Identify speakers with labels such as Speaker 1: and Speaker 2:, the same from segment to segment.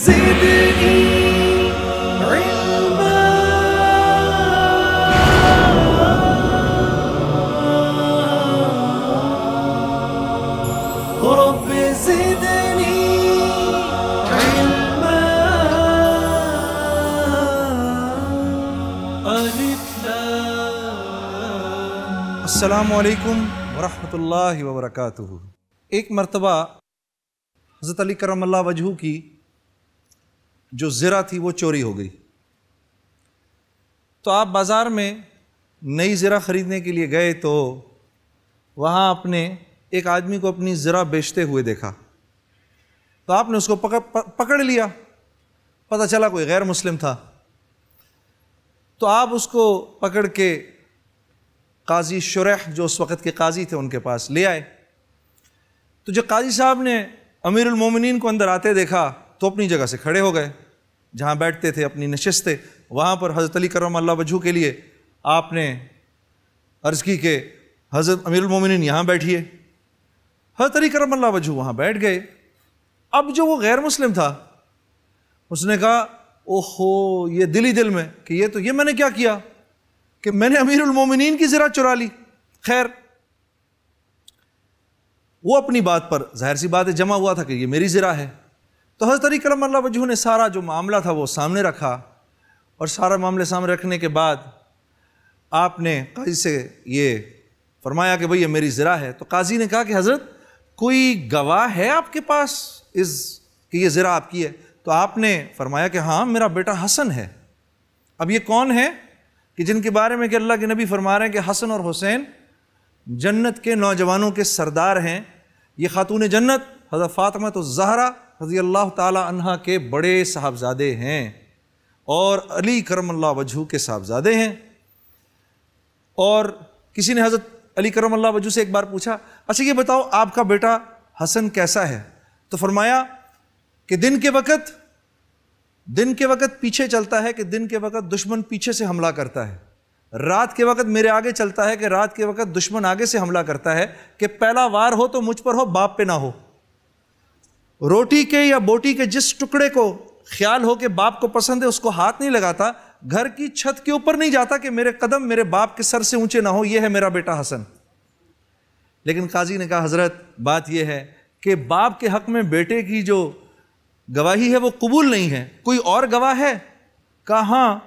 Speaker 1: زدني علما رب زدني علما
Speaker 2: السلام علیکم ورحمۃ اللہ وبرکاتہ۔ ایک مرتبہ حضرت علی کرم اللہ وجہہ کی جو زرہ تھی وہ چوری ہو گئی، تو آپ بازار میں نئی زرہ خریدنے کے لیے گئے تو وہاں ایک آدمی کو اپنی زرہ بیچتے ہوئے دیکھا، تو آپ نے اس کو پکڑ لیا، پتہ چلا کوئی غیر مسلم تھا، تو آپ اس کو پکڑ کے قاضی شریح جو اس وقت کے قاضی تھے ان کے پاس لے آئے۔ تو جو قاضی صاحب نے امیر المومنین کو اندر آتے دیکھا تو اپنی جگہ سے کھڑے ہو گئے، جہاں بیٹھتے تھے اپنی نشست تھے، وہاں پر حضرت علی کرم اللہ وجہہ کے لیے آپ نے عرض کی کہ حضرت امیر المومنین یہاں بیٹھیے۔ حضرت علی کرم اللہ وجہہ وہاں بیٹھ گئے۔ اب جو وہ غیر مسلم تھا اس نے کہا اوہو، یہ دل میں کہ یہ میں نے کیا کیا کہ میں نے امیر المومنین کی زرہ چرا لی۔ خیر، وہ اپنی بات پر ظاہر سی بات ہے جمع ہوا تھا کہ یہ میری زرہ ہے، تو حضرت علی کرم اللہ وجہہ نے سارا جو معاملہ تھا وہ سامنے رکھا، اور سارا معاملے سامنے رکھنے کے بعد آپ نے قاضی سے یہ فرمایا کہ بھئی یہ میری زرہ ہے۔ تو قاضی نے کہا کہ حضرت کوئی گواہ ہے آپ کے پاس کہ یہ زرہ آپ کی ہے؟ تو آپ نے فرمایا کہ ہاں، میرا بیٹا حسن ہے۔ اب یہ کون ہے کہ جن کے بارے میں کہ اللہ کے نبی فرما رہے ہیں کہ حسن اور حسین جنت کے نوجوانوں کے سردار ہیں، یہ خاتون جنت حضرت فاطمہ الزہرا رضی اللہ تعالی عنہا کے بڑے صاحبزادے ہیں اور علی کرم اللہ وجہہ کے صاحبزادے ہیں۔ اور کسی نے حضرت علی کرم اللہ وجہہ سے ایک بار پوچھا، اچھا یہ بتاؤ آپ کا بیٹا حسن کیسا ہے؟ تو فرمایا کہ دن کے وقت پیچھے چلتا ہے کہ دن کے وقت دشمن پیچھے سے حملہ کرتا ہے، رات کے وقت میرے آگے چلتا ہے کہ رات کے وقت دشمن آگے سے حملہ کرتا ہے، کہ پہلا وار ہو تو مجھ پر ہو، باپ پہ نہ ہو۔ روٹی کے یا بوٹی کے جس ٹکڑے کو خیال ہو کہ باپ کو پسند ہے اس کو ہاتھ نہیں لگاتا، گھر کی چھت کے اوپر نہیں جاتا کہ میرے قدم میرے باپ کے سر سے اونچے نہ ہو، یہ ہے میرا بیٹا حسن۔ لیکن قاضی نے کہا حضرت بات یہ ہے کہ باپ کے حق میں بیٹے کی جو گواہی ہے وہ قبول نہیں ہے، کوئی اور گواہ ہے؟ کہا ہاں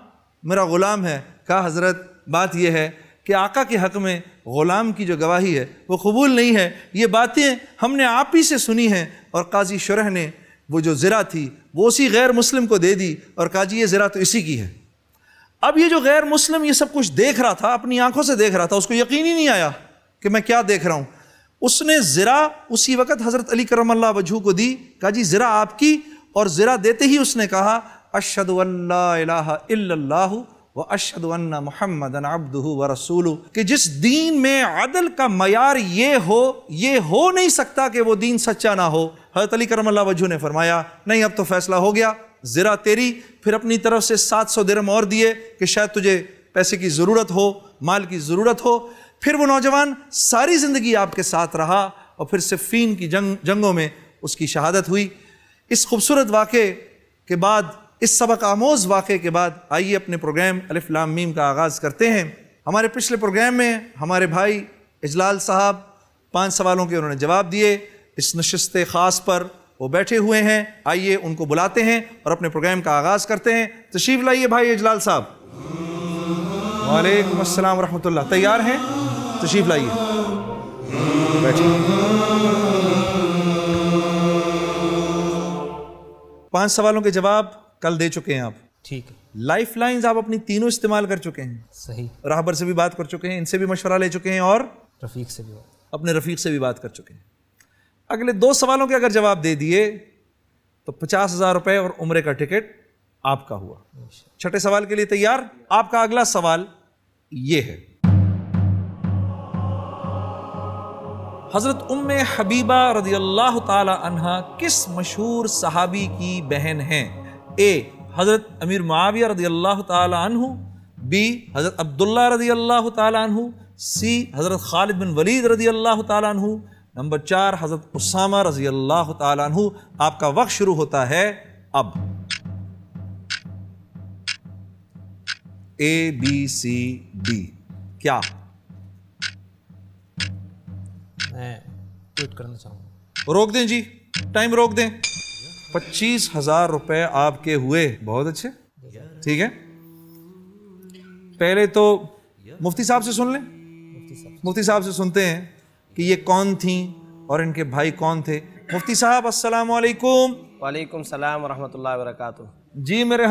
Speaker 2: میرا غلام ہے۔ کہا حضرت بات یہ ہے کہ آقا کے حق میں غلام کی جو گواہی ہے وہ قبول نہیں ہے، یہ باتیں ہم نے آپ ہی سے سنی ہیں۔ اور قاضی شرح نے وہ جو زرہ تھی وہ اسی غیر مسلم کو دے دی اور کہا جی یہ زرہ تو اسی کی ہے۔ اب یہ جو غیر مسلم یہ سب کچھ دیکھ رہا تھا، اپنی آنکھوں سے دیکھ رہا تھا، اس کو یقین ہی نہیں آیا کہ میں کیا دیکھ رہا ہوں۔ اس نے زرہ اسی وقت حضرت علی کرم اللہ وجہہ کو دی، کہا جی زرہ آپ کی، اور زرہ دیتے ہی اس نے کہا اشہد ان لا الہ الا اللہ واشہد ان محمدًا عبدہ ورسولہ، کہ جس دین میں عدل کا معیار یہ ہو نہیں سکتا کہ وہ دین سچا نہ ہو۔ حضرت علی کرم اللہ وجہہ نے فرمایا نہیں، اب تو فیصلہ ہو گیا، زرہ تیری۔ پھر اپنی طرف سے 700 درہم اور دیے کہ شاید تجھے پیسے کی ضرورت ہو، مال کی ضرورت ہو۔ پھر وہ نوجوان ساری زندگی آپ کے ساتھ رہا، اور پھر صفین کی جنگوں میں اس کی شہادت ہوئی۔ اس خوبصورت واقعے کے بعد، اس سبق آموز واقعے کے بعد، آئیے اپنے پروگرام الف لام میم کا آغاز کرتے ہیں۔ ہمارے پچھلے پروگرام میں ہمارے بھائی اجلال صاحب 5 سوالوں کے انہوں نے جواب دیے، اس نشست خاص پر وہ بیٹھے ہوئے ہیں، آئیے ان کو بلاتے ہیں اور اپنے پروگرام کا آغاز کرتے ہیں۔ تشریف لائیے بھائی اجلال صاحب۔ وعلیکم السلام ورحمۃ اللہ، تیار ہیں؟ تشریف لائیے، بیٹھیے۔ 5 سوالوں کے جواب کل دے چکے ہیں آپ،
Speaker 3: ٹھیک ہے۔
Speaker 2: لائف لائنز آپ اپنی تینوں استعمال کر چکے ہیں،
Speaker 3: صحیح۔
Speaker 2: راہبر سے بھی بات کر چکے ہیں، ان سے بھی مشورہ لے چکے ہیں، اور
Speaker 3: رفیق سے بھی بات،
Speaker 2: اپنے رفیق سے بھی بات کر چکے ہیں۔ اگلے 2 سوالوں کے اگر جواب دے دیے تو 50,000 روپے اور عمرے کا ٹکٹ آپ کا ہوا۔ چھٹے سوال کے لیے تیار؟ آپ کا اگلا سوال یہ ہے، حضرت ام حبیبہ رضی اللہ تعالی عنہا کس مشہور صحابی کی بہن ہیں؟ اے حضرت امیر معاویہ رضی اللہ تعالی عنہ، بی حضرت عبداللہ رضی اللہ تعالی عنہ، سی حضرت خالد بن ولید رضی اللہ تعالی عنہ، نمبر 4 حضرت اسامہ رضی اللہ تعالی عنہ۔ آپ کا وقت شروع ہوتا ہے اب۔ ABCD کیا؟
Speaker 3: میں ٹویٹ کرنا چاہوں گا.
Speaker 2: روک دیں جی, ٹائم روک دیں. 25,000 روپے آپ کے ہوئے. بہت اچھے, ٹھیک ہے. پہلے تو مفتی صاحب سے سن لیں. مفتی صاحب سے سنتے ہیں کہ یہ کون تھیں اور ان کے بھائی کون تھے. مفتی صاحب السلام علیکم.
Speaker 4: وعلیکم السلام ورحمۃ اللہ وبرکاتہ.
Speaker 2: جی میرے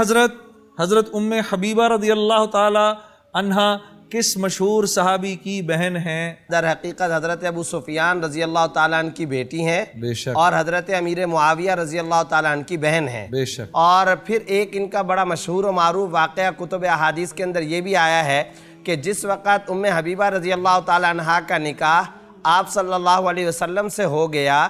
Speaker 2: حضرت ام حبیبہ رضی اللہ تعالی عنہا کس مشہور صحابی کی بہن ہیں؟
Speaker 4: در حقیقت حضرت ابو سفیان رضی اللہ تعالیٰ عنہ کی بیٹی ہیں.
Speaker 2: بے شک.
Speaker 4: اور حضرت امیر معاویہ رضی اللہ تعالیٰ عنہ کی بہن ہیں.
Speaker 2: بے شک.
Speaker 4: اور پھر ایک ان کا بڑا مشہور و معروف واقعہ کتب احادیث کے اندر یہ بھی آیا ہے کہ جس وقت ام حبیبہ رضی اللہ تعالیٰ عنہ کا نکاح آپ صلی اللہ علیہ وسلم سے ہو گیا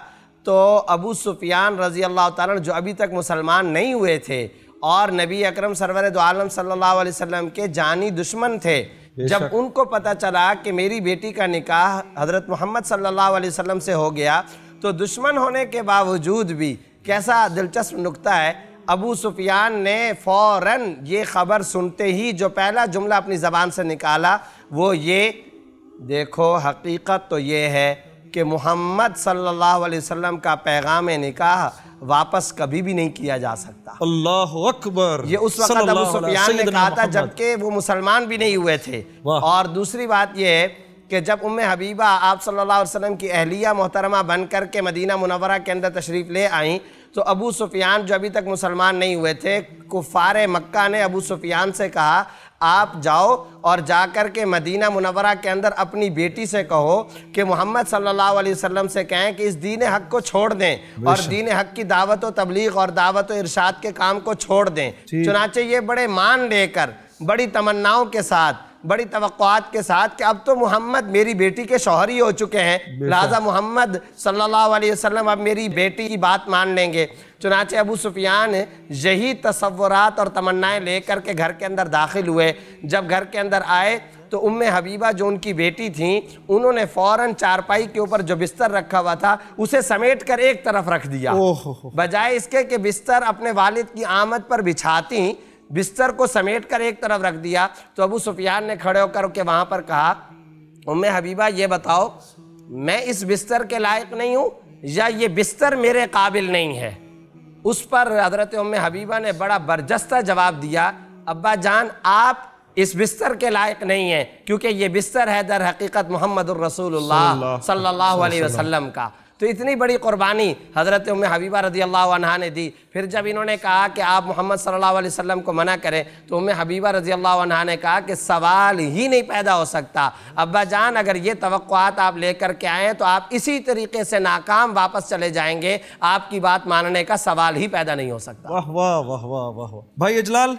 Speaker 4: تو ابو سفیان رضی اللہ تعالیٰ عنہ جو ابھی تک مسلمان نہیں ہوئے تھے اور نبی اکرم سرور دو عالم صلی اللہ علیہ وسلم کے جانی دشمن تھے, جب ان کو پتہ چلا کہ میری بیٹی کا نکاح حضرت محمد صلی اللہ علیہ وسلم سے ہو گیا تو دشمن ہونے کے باوجود بھی, کیسا دلچسپ نکتہ ہے, ابو سفیان نے فوراً یہ خبر سنتے ہی جو پہلا جملہ اپنی زبان سے نکالا وہ یہ, دیکھو حقیقت تو یہ ہے کہ محمد صلی اللہ علیہ وسلم کا پیغام نکاح واپس کبھی بھی نہیں کیا جا سکتا.
Speaker 2: اللہ اکبر.
Speaker 4: یہ اس وقت ابو سفیان نے کہا تھا جبکہ وہ مسلمان بھی نہیں ہوئے تھے. اور دوسری بات یہ ہے کہ جب ام حبیبہ آپ صلی اللہ علیہ وسلم کی اہلیہ محترمہ بن کر کے مدینہ منورہ کے اندر تشریف لے آئیں تو ابو سفیان جو ابھی تک مسلمان نہیں ہوئے تھے, کفار مکہ نے ابو سفیان سے کہا آپ جاؤ اور جا کر کے مدینہ منورہ کے اندر اپنی بیٹی سے کہو کہ محمد صلی اللہ علیہ وسلم سے کہیں کہ اس دین حق کو چھوڑ دیں اور دین حق کی دعوت و تبلیغ اور دعوت و ارشاد کے کام کو چھوڑ دیں. چنانچہ یہ بڑے مان لے کر, بڑی تمناؤں کے ساتھ, بڑی توقعات کے ساتھ کہ اب تو محمد میری بیٹی کے شوہر ہی ہو چکے ہیں, لہذا محمد صلی اللہ علیہ وسلم اب میری بیٹی کی بات مان لیں گے. چنانچہ ابو سفیان یہی تصورات اور تمنائیں لے کر کے گھر کے اندر داخل ہوئے. جب گھر کے اندر آئے تو ام حبیبہ جو ان کی بیٹی تھیں انہوں نے فوراً چارپائی کے اوپر جو بستر رکھا ہوا تھا اسے سمیٹ کر ایک طرف رکھ دیا, بجائے اس کے کہ بستر اپنے والد کی آمد پر بچھاتی, بستر کو سمیٹ کر ایک طرف رکھ دیا. تو ابو سفیان نے کھڑے ہو کر کے وہاں پر کہا ام حبیبہ یہ بتاؤ میں اس بستر کے لائق نہیں ہوں یا یہ بستر میرے قابل نہیں ہے؟ اس پر حضرت ام حبیبہ نے بڑا برجستہ جواب دیا, ابا جان آپ اس بستر کے لائق نہیں ہیں کیونکہ یہ بستر ہے در حقیقت محمد الرسول اللہ صلی اللہ علیہ وسلم کا. تو اتنی بڑی قربانی حضرت ام حبیبہ رضی اللہ عنہا نے دی. پھر جب انہوں نے کہا کہ آپ محمد صلی اللہ علیہ وسلم کو منع کریں تو ام حبیبہ رضی اللہ عنہا نے کہا کہ سوال ہی نہیں پیدا ہو سکتا. ابا جان اگر یہ توقعات آپ لے کر کے آئیں تو آپ اسی طریقے سے ناکام واپس چلے جائیں گے, آپ کی بات ماننے کا سوال ہی پیدا نہیں ہو سکتا.
Speaker 2: واہ واہ واہ واہ واہ. بھائی اجلال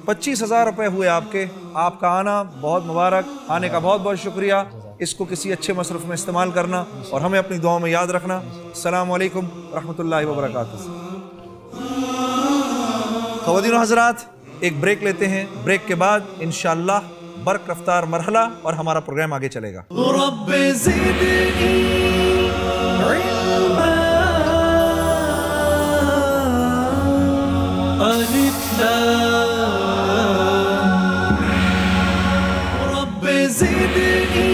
Speaker 2: 25,000 روپے ہوئے آپ کے. آپ کا آنا بہت مبارک, آنے کا بہت بہت شکریہ. اس کو کسی اچھے مصرف میں استعمال کرنا اور ہمیں اپنی دعاؤں میں یاد رکھنا. السلام علیکم ورحمۃ اللہ وبرکاتہ. خواتین و حضرات ایک بریک لیتے ہیں, بریک کے بعد انشاءاللہ برق رفتار مرحلہ اور ہمارا پروگرام آگے چلے گا.
Speaker 1: رب زدنی علما الف لام رب زدنی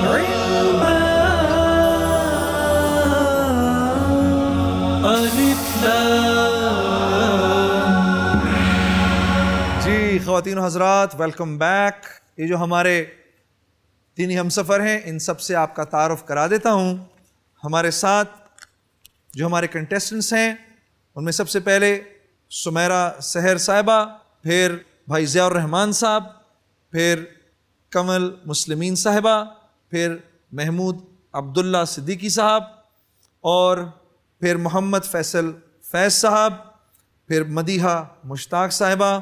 Speaker 1: علما الف لام.
Speaker 2: جی خواتین و حضرات ویلکم بیک. یہ جو ہمارے دینی ہمسفر ہیں ان سب سے آپ کا تعارف کرا دیتا ہوں. ہمارے ساتھ جو ہمارے کنٹیسٹنٹس ہیں ان میں سب سے پہلے سمیرہ سحر صاحبہ, پھر بھائی ضیاء الرحمان صاحب, پھر کمل مسلمین صاحبہ, پھر محمود عبداللہ صدیقی صاحب, اور پھر محمد فیصل فیض صاحب, پھر مدیحہ مشتاق صاحبہ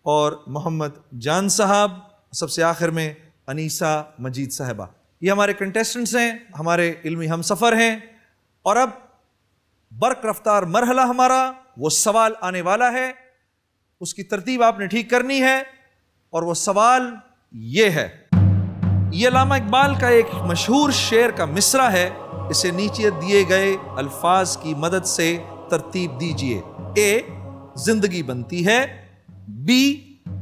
Speaker 2: اور محمد جان صاحب, سب سے آخر میں انیسہ مجید صاحبہ. یہ ہمارے کنٹیسٹنٹس ہیں, ہمارے علمی ہمسفر ہیں. اور اب برق رفتار مرحلہ ہمارا, وہ سوال آنے والا ہے, اس کی ترتیب آپ نے ٹھیک کرنی ہے. اور وہ سوال یہ ہے, یہ علامہ اقبال کا ایک مشہور شعر کا مصرع ہے, اسے نیچے دیے گئے الفاظ کی مدد سے ترتیب دیجئے. اے زندگی بنتی ہے, بی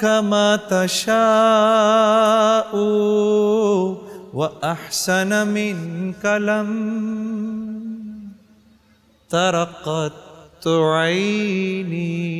Speaker 2: كما تشاء وأحسن منك لم تر قط عيني.